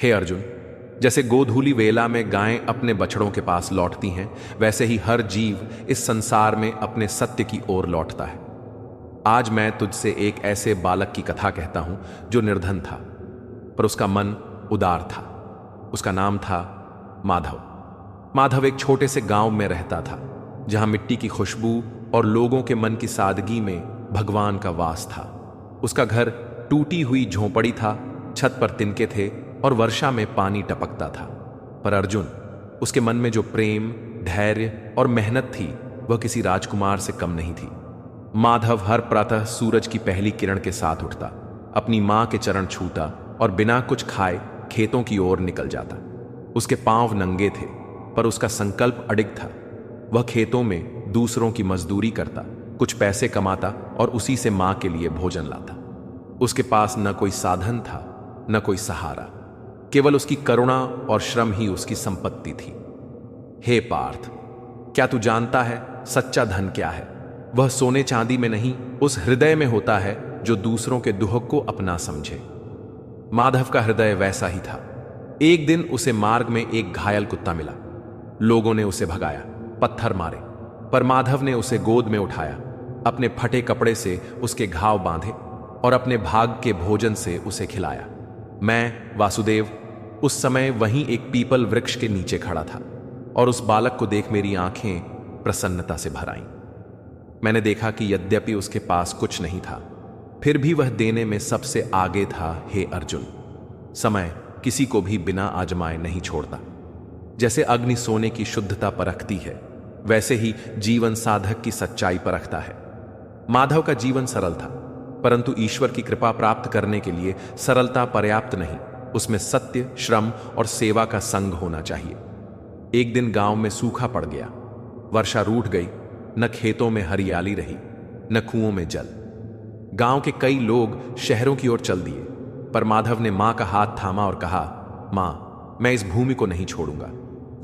हे अर्जुन, जैसे गोधूली वेला में गायें अपने बछड़ों के पास लौटती हैं, वैसे ही हर जीव इस संसार में अपने सत्य की ओर लौटता है। आज मैं तुझसे एक ऐसे बालक की कथा कहता हूं जो निर्धन था, पर उसका मन उदार था। उसका नाम था माधव। माधव एक छोटे से गांव में रहता था, जहां मिट्टी की खुशबू और लोगों के मन की सादगी में भगवान का वास था। उसका घर टूटी हुई झोंपड़ी था, छत पर तिनके थे और वर्षा में पानी टपकता था। पर अर्जुन, उसके मन में जो प्रेम, धैर्य और मेहनत थी, वह किसी राजकुमार से कम नहीं थी। माधव हर प्रातः सूरज की पहली किरण के साथ उठता, अपनी मां के चरण छूता और बिना कुछ खाए खेतों की ओर निकल जाता। उसके पांव नंगे थे, पर उसका संकल्प अडिग था। वह खेतों में दूसरों की मजदूरी करता, कुछ पैसे कमाता और उसी से मां के लिए भोजन लाता। उसके पास न कोई साधन था, न कोई सहारा, केवल उसकी करुणा और श्रम ही उसकी संपत्ति थी। हे पार्थ, क्या तू जानता है सच्चा धन क्या है? वह सोने चांदी में नहीं, उस हृदय में होता है जो दूसरों के दुख को अपना समझे। माधव का हृदय वैसा ही था। एक दिन उसे मार्ग में एक घायल कुत्ता मिला। लोगों ने उसे भगाया, पत्थर मारे, पर माधव ने उसे गोद में उठाया, अपने फटे कपड़े से उसके घाव बांधे और अपने भाग के भोजन से उसे खिलाया। मैं, वासुदेव, उस समय वहीं एक पीपल वृक्ष के नीचे खड़ा था और उस बालक को देख मेरी आंखें प्रसन्नता से भर आईं। मैंने देखा कि यद्यपि उसके पास कुछ नहीं था, फिर भी वह देने में सबसे आगे था। हे अर्जुन, समय किसी को भी बिना आजमाए नहीं छोड़ता। जैसे अग्नि सोने की शुद्धता परखती है, वैसे ही जीवन साधक की सच्चाई परखता है। माधव का जीवन सरल था, परंतु ईश्वर की कृपा प्राप्त करने के लिए सरलता पर्याप्त नहीं, उसमें सत्य, श्रम और सेवा का संग होना चाहिए। एक दिन गांव में सूखा पड़ गया। वर्षा रूठ गई, न खेतों में हरियाली रही, न कुओं में जल। गांव के कई लोग शहरों की ओर चल दिए, पर माधव ने मां का हाथ थामा और कहा, मां, मैं इस भूमि को नहीं छोड़ूंगा।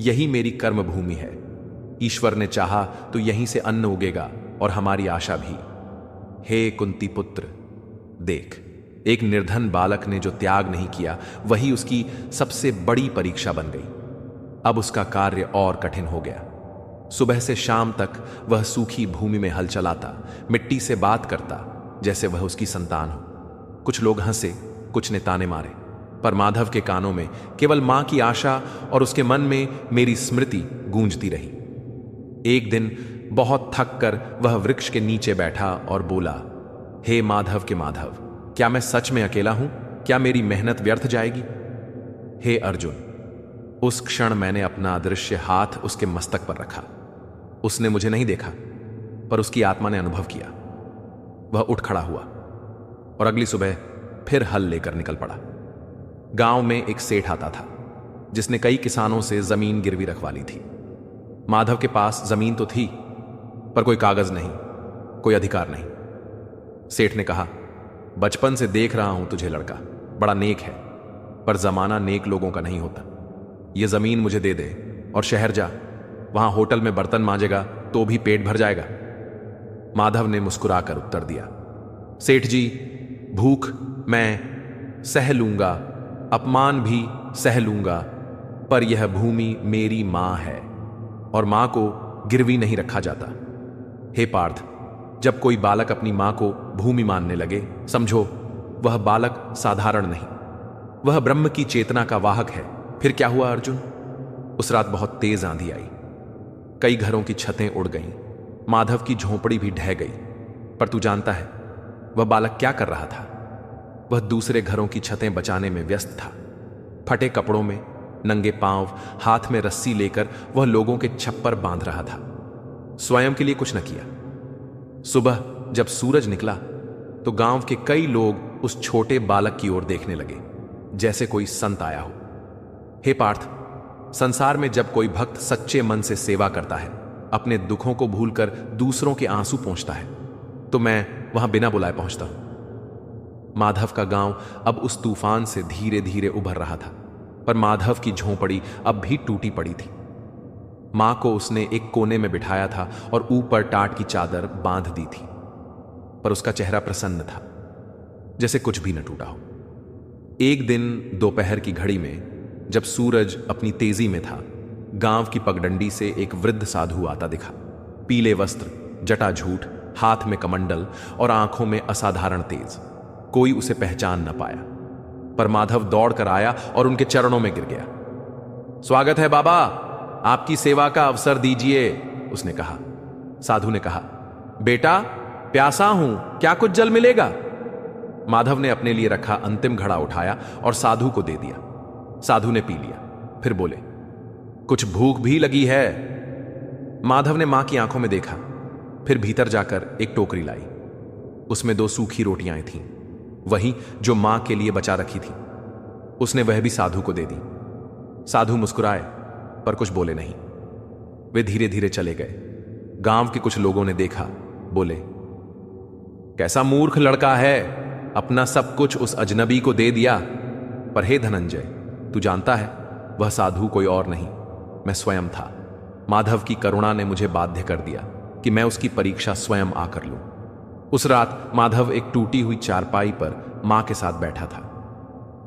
यही मेरी कर्म भूमि है। ईश्वर ने चाहा तो यहीं से अन्न उगेगा और हमारी आशा भी। हे कुंती पुत्र, देख, एक निर्धन बालक ने जो त्याग नहीं किया, वही उसकी सबसे बड़ी परीक्षा बन गई। अब उसका कार्य और कठिन हो गया। सुबह से शाम तक वह सूखी भूमि में हल चलाता, मिट्टी से बात करता जैसे वह उसकी संतान हो। कुछ लोग हंसे, कुछ ने ताने मारे, पर माधव के कानों में केवल मां की आशा और उसके मन में मेरी स्मृति गूंजती रही। एक दिन बहुत थक कर वह वृक्ष के नीचे बैठा और बोला, हे माधव के माधव, क्या मैं सच में अकेला हूं? क्या मेरी मेहनत व्यर्थ जाएगी? हे अर्जुन, उस क्षण मैंने अपना अदृश्य हाथ उसके मस्तक पर रखा। उसने मुझे नहीं देखा, पर उसकी आत्मा ने अनुभव किया। वह उठ खड़ा हुआ और अगली सुबह फिर हल लेकर निकल पड़ा। गांव में एक सेठ आता था, जिसने कई किसानों से जमीन गिरवी रखवा ली थी। माधव के पास जमीन तो थी, पर कोई कागज नहीं, कोई अधिकार नहीं। सेठ ने कहा, बचपन से देख रहा हूं तुझे लड़का, बड़ा नेक है, पर जमाना नेक लोगों का नहीं होता। यह जमीन मुझे दे दे और शहर जा, वहां होटल में बर्तन मांजेगा तो भी पेट भर जाएगा। माधव ने मुस्कुराकर उत्तर दिया, सेठ जी, भूख मैं सह लूंगा, अपमान भी सह लूंगा, पर यह भूमि मेरी मां है और मां को गिरवी नहीं रखा जाता। हे पार्थ, जब कोई बालक अपनी मां को भूमि मानने लगे, समझो वह बालक साधारण नहीं, वह ब्रह्म की चेतना का वाहक है। फिर क्या हुआ अर्जुन? उस रात बहुत तेज आंधी आई, कई घरों की छतें उड़ गईं, माधव की झोंपड़ी भी ढह गई। पर तू जानता है वह बालक क्या कर रहा था? वह दूसरे घरों की छतें बचाने में व्यस्त था। फटे कपड़ों में, नंगे पांव, हाथ में रस्सी लेकर वह लोगों के छप्पर बांध रहा था। स्वयं के लिए कुछ न किया। सुबह जब सूरज निकला तो गांव के कई लोग उस छोटे बालक की ओर देखने लगे, जैसे कोई संत आया हो। हे पार्थ, संसार में जब कोई भक्त सच्चे मन से सेवा करता है, अपने दुखों को भूलकर दूसरों के आंसू पोंछता है, तो मैं वहां बिना बुलाए पहुंचता हूं। माधव का गांव अब उस तूफान से धीरे धीरे उभर रहा था, पर माधव की झोंपड़ी अब भी टूटी पड़ी थी। मां को उसने एक कोने में बिठाया था और ऊपर टाट की चादर बांध दी थी, पर उसका चेहरा प्रसन्न था, जैसे कुछ भी न टूटा हो। एक दिन दोपहर की घड़ी में जब सूरज अपनी तेजी में था, गांव की पगडंडी से एक वृद्ध साधु आता दिखा। पीले वस्त्र, जटाझूट, हाथ में कमंडल और आंखों में असाधारण तेज। कोई उसे पहचान न पाया, पर माधव दौड़ कर आया और उनके चरणों में गिर गया। स्वागत है बाबा, आपकी सेवा का अवसर दीजिए, उसने कहा। साधु ने कहा, बेटा प्यासा हूं, क्या कुछ जल मिलेगा? माधव ने अपने लिए रखा अंतिम घड़ा उठाया और साधु को दे दिया। साधु ने पी लिया, फिर बोले, कुछ भूख भी लगी है? माधव ने मां की आंखों में देखा, फिर भीतर जाकर एक टोकरी लाई। उसमें 2 सूखी रोटियां थीं, वही जो मां के लिए बचा रखी थी। उसने वह भी साधु को दे दी। साधु मुस्कुराए, पर कुछ बोले नहीं। वे धीरे धीरे चले गए। गांव के कुछ लोगों ने देखा, बोले, कैसा मूर्ख लड़का है, अपना सब कुछ उस अजनबी को दे दिया। पर हे धनंजय, तू जानता है वह साधु कोई और नहीं, मैं स्वयं था। माधव की करुणा ने मुझे बाध्य कर दिया कि मैं उसकी परीक्षा स्वयं आकर लूं। उस रात माधव एक टूटी हुई चारपाई पर मां के साथ बैठा था।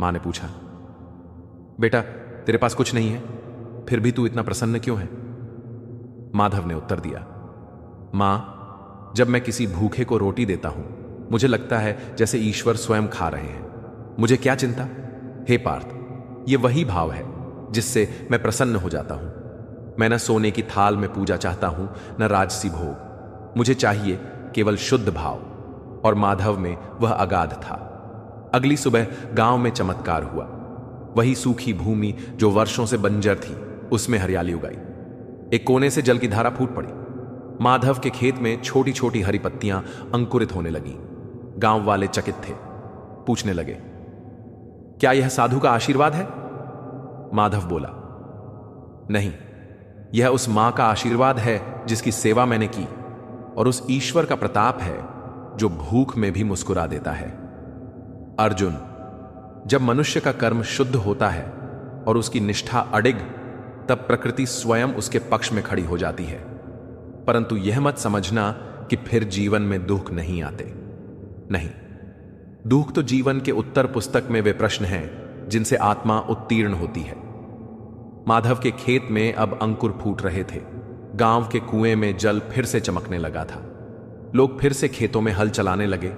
मां ने पूछा, बेटा तेरे पास कुछ नहीं है, फिर भी तू इतना प्रसन्न क्यों है? माधव ने उत्तर दिया, मां, जब मैं किसी भूखे को रोटी देता हूं, मुझे लगता है जैसे ईश्वर स्वयं खा रहे हैं। मुझे क्या चिंता? हे पार्थ, यह वही भाव है जिससे मैं प्रसन्न हो जाता हूं। मैं न सोने की थाल में पूजा चाहता हूं, न राजसी भोग। मुझे चाहिए केवल शुद्ध भाव, और माधव में वह अगाध था। अगली सुबह गांव में चमत्कार हुआ। वही सूखी भूमि जो वर्षों से बंजर थी, उसमें हरियाली उगाई। एक कोने से जल की धारा फूट पड़ी। माधव के खेत में छोटी छोटी हरी पत्तियां अंकुरित होने लगी। गांव वाले चकित थे, पूछने लगे, क्या यह साधु का आशीर्वाद है? माधव बोला, नहीं, यह उस मां का आशीर्वाद है जिसकी सेवा मैंने की, और उस ईश्वर का प्रताप है जो भूख में भी मुस्कुरा देता है। अर्जुन, जब मनुष्य का कर्म शुद्ध होता है और उसकी निष्ठा अडिग, तब प्रकृति स्वयं उसके पक्ष में खड़ी हो जाती है। परंतु यह मत समझना कि फिर जीवन में दुख नहीं आते। नहीं, दुख तो जीवन के उत्तर पुस्तक में वे प्रश्न हैं जिनसे आत्मा उत्तीर्ण होती है। माधव के खेत में अब अंकुर फूट रहे थे। गांव के कुएं में जल फिर से चमकने लगा था। लोग फिर से खेतों में हल चलाने लगे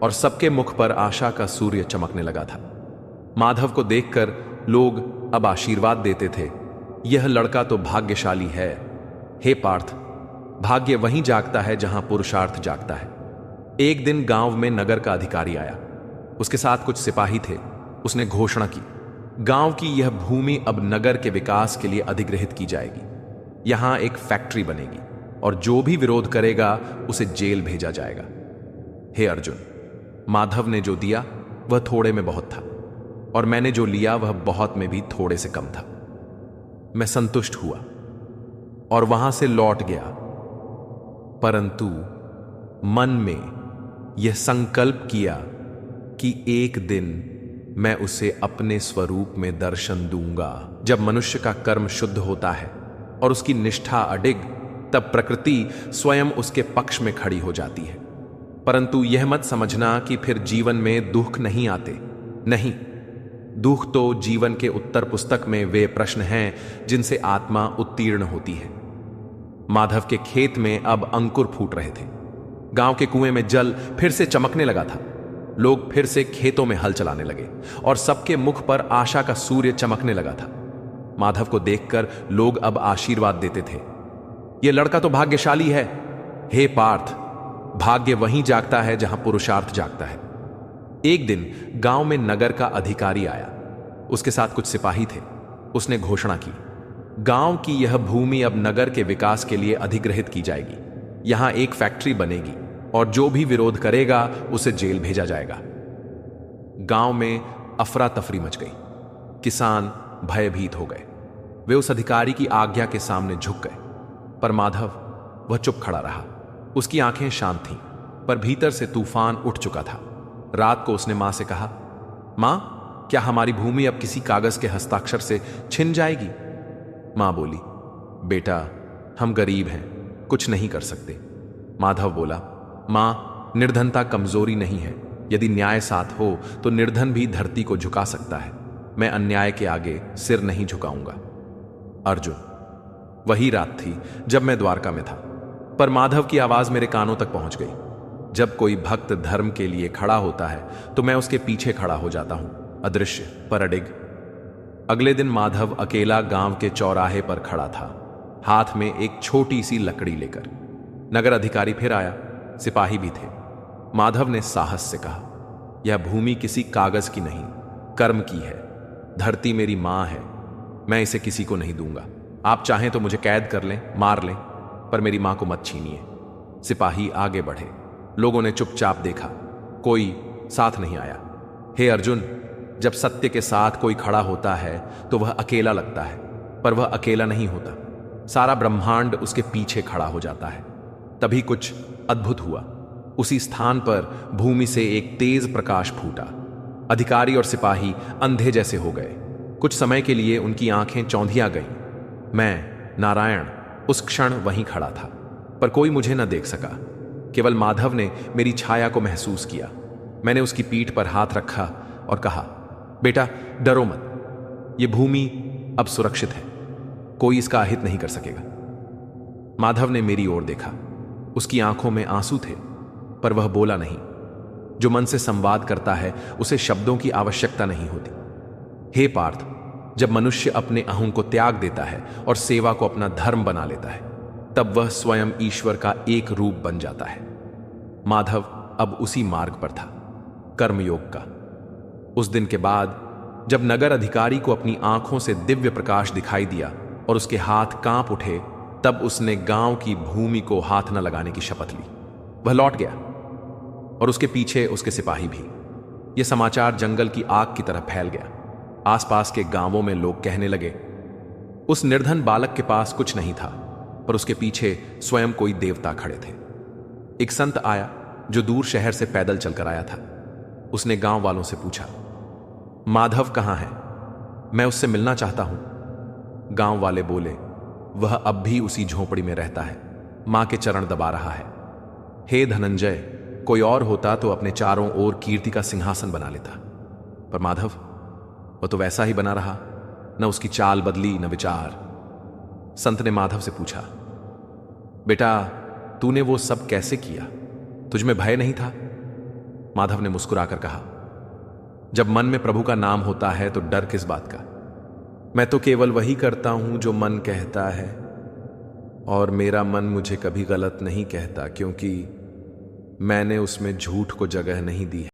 और सबके मुख पर आशा का सूर्य चमकने लगा था। माधव को देखकर लोग अब आशीर्वाद देते थे, यह लड़का तो भाग्यशाली है। हे पार्थ, भाग्य वहीं जागता है जहां पुरुषार्थ जागता है। एक दिन गांव में नगर का अधिकारी आया। उसके साथ कुछ सिपाही थे। उसने घोषणा की, गांव की यह भूमि अब नगर के विकास के लिए अधिग्रहित की जाएगी। यहां एक फैक्ट्री बनेगी और जो भी विरोध करेगा उसे जेल भेजा जाएगा। हे अर्जुन, माधव ने जो दिया वह थोड़े में बहुत था, और मैंने जो लिया वह बहुत में भी थोड़े से कम था। मैं संतुष्ट हुआ और वहां से लौट गया, परंतु मन में यह संकल्प किया कि एक दिन मैं उसे अपने स्वरूप में दर्शन दूंगा। जब मनुष्य का कर्म शुद्ध होता है और उसकी निष्ठा अडिग, तब प्रकृति स्वयं उसके पक्ष में खड़ी हो जाती है। परंतु यह मत समझना कि फिर जीवन में दुख नहीं आते। नहीं, दुख तो जीवन के उत्तर पुस्तक में वे प्रश्न हैं जिनसे आत्मा उत्तीर्ण होती है। माधव के खेत में अब अंकुर फूट रहे थे। गांव के कुएं में जल फिर से चमकने लगा था। लोग फिर से खेतों में हल चलाने लगे और सबके मुख पर आशा का सूर्य चमकने लगा था। माधव को देखकर लोग अब आशीर्वाद देते थे, यह लड़का तो भाग्यशाली है। हे पार्थ, भाग्य वहीं जागता है जहां पुरुषार्थ जागता है। एक दिन गांव में नगर का अधिकारी आया। उसके साथ कुछ सिपाही थे। उसने घोषणा की, गांव की यह भूमि अब नगर के विकास के लिए अधिग्रहित की जाएगी। यहां एक फैक्ट्री बनेगी और जो भी विरोध करेगा उसे जेल भेजा जाएगा। गांव में अफरा तफरी मच गई। किसान भयभीत हो गए। वे उस अधिकारी की आज्ञा के सामने झुक गए, पर माधव वह चुप खड़ा रहा। उसकी आंखें शांत थीं, पर भीतर से तूफान उठ चुका था। रात को उसने मां से कहा, मां, क्या हमारी भूमि अब किसी कागज के हस्ताक्षर से छिन जाएगी? मां बोली, बेटा, हम गरीब हैं, कुछ नहीं कर सकते। माधव बोला, मां, निर्धनता कमजोरी नहीं है, यदि न्याय साथ हो तो निर्धन भी धरती को झुका सकता है। मैं अन्याय के आगे सिर नहीं झुकाऊंगा। अर्जुन। वही रात थी जब मैं द्वारका में था, पर माधव की आवाज मेरे कानों तक पहुंच गई। जब कोई भक्त धर्म के लिए खड़ा होता है तो मैं उसके पीछे खड़ा हो जाता हूं, अदृश्य पर अडिग। अगले दिन माधव अकेला गांव के चौराहे पर खड़ा था, हाथ में एक छोटी सी लकड़ी लेकर। नगर अधिकारी फिर आया, सिपाही भी थे। माधव ने साहस से कहा, यह भूमि किसी कागज की नहीं, कर्म की है। धरती मेरी मां है, मैं इसे किसी को नहीं दूंगा। आप चाहें तो मुझे कैद कर लें, मार लें, पर मेरी मां को मत छीनिए। सिपाही आगे बढ़े। लोगों ने चुपचाप देखा, कोई साथ नहीं आया। हे अर्जुन, जब सत्य के साथ कोई खड़ा होता है तो वह अकेला लगता है, पर वह अकेला नहीं होता। सारा ब्रह्मांड उसके पीछे खड़ा हो जाता है। तभी कुछ अद्भुत हुआ। उसी स्थान पर भूमि से एक तेज प्रकाश फूटा। अधिकारी और सिपाही अंधे जैसे हो गए। कुछ समय के लिए उनकी आंखें चौंधिया गईं। मैं, नारायण, उस क्षण वहीं खड़ा था, पर कोई मुझे न देख सका। केवल माधव ने मेरी छाया को महसूस किया। मैंने उसकी पीठ पर हाथ रखा और कहा, बेटा डरो मत, ये भूमि अब सुरक्षित है, कोई इसका अहित नहीं कर सकेगा। माधव ने मेरी ओर देखा। उसकी आंखों में आंसू थे, पर वह बोला नहीं। जो मन से संवाद करता है उसे शब्दों की आवश्यकता नहीं होती। हे पार्थ, जब मनुष्य अपने अहं को त्याग देता है और सेवा को अपना धर्म बना लेता है, तब वह स्वयं ईश्वर का एक रूप बन जाता है। माधव अब उसी मार्ग पर था, कर्मयोग का। उस दिन के बाद जब नगर अधिकारी को अपनी आंखों से दिव्य प्रकाश दिखाई दिया और उसके हाथ कांप उठे, तब उसने गांव की भूमि को हाथ न लगाने की शपथ ली। वह लौट गया और उसके पीछे उसके सिपाही भी। यह समाचार जंगल की आग की तरह फैल गया। आसपास के गांवों में लोग कहने लगे, उस निर्धन बालक के पास कुछ नहीं था, पर उसके पीछे स्वयं कोई देवता खड़े थे। एक संत आया जो दूर शहर से पैदल चलकर आया था। उसने गांव वालों से पूछा, माधव कहां है? मैं उससे मिलना चाहता हूं। गांव वाले बोले, वह अब भी उसी झोपड़ी में रहता है, मां के चरण दबा रहा है। हे धनंजय, कोई और होता तो अपने चारों ओर कीर्ति का सिंहासन बना लेता, पर माधव, वह तो वैसा ही बना रहा, न उसकी चाल बदली न विचार। संत ने माधव से पूछा, बेटा तूने वो सब कैसे किया? तुझ में भय नहीं था? माधव ने मुस्कुराकर कहा, जब मन में प्रभु का नाम होता है तो डर किस बात का? मैं तो केवल वही करता हूं जो मन कहता है, और मेरा मन मुझे कभी गलत नहीं कहता, क्योंकि मैंने उसमें झूठ को जगह नहीं दी है।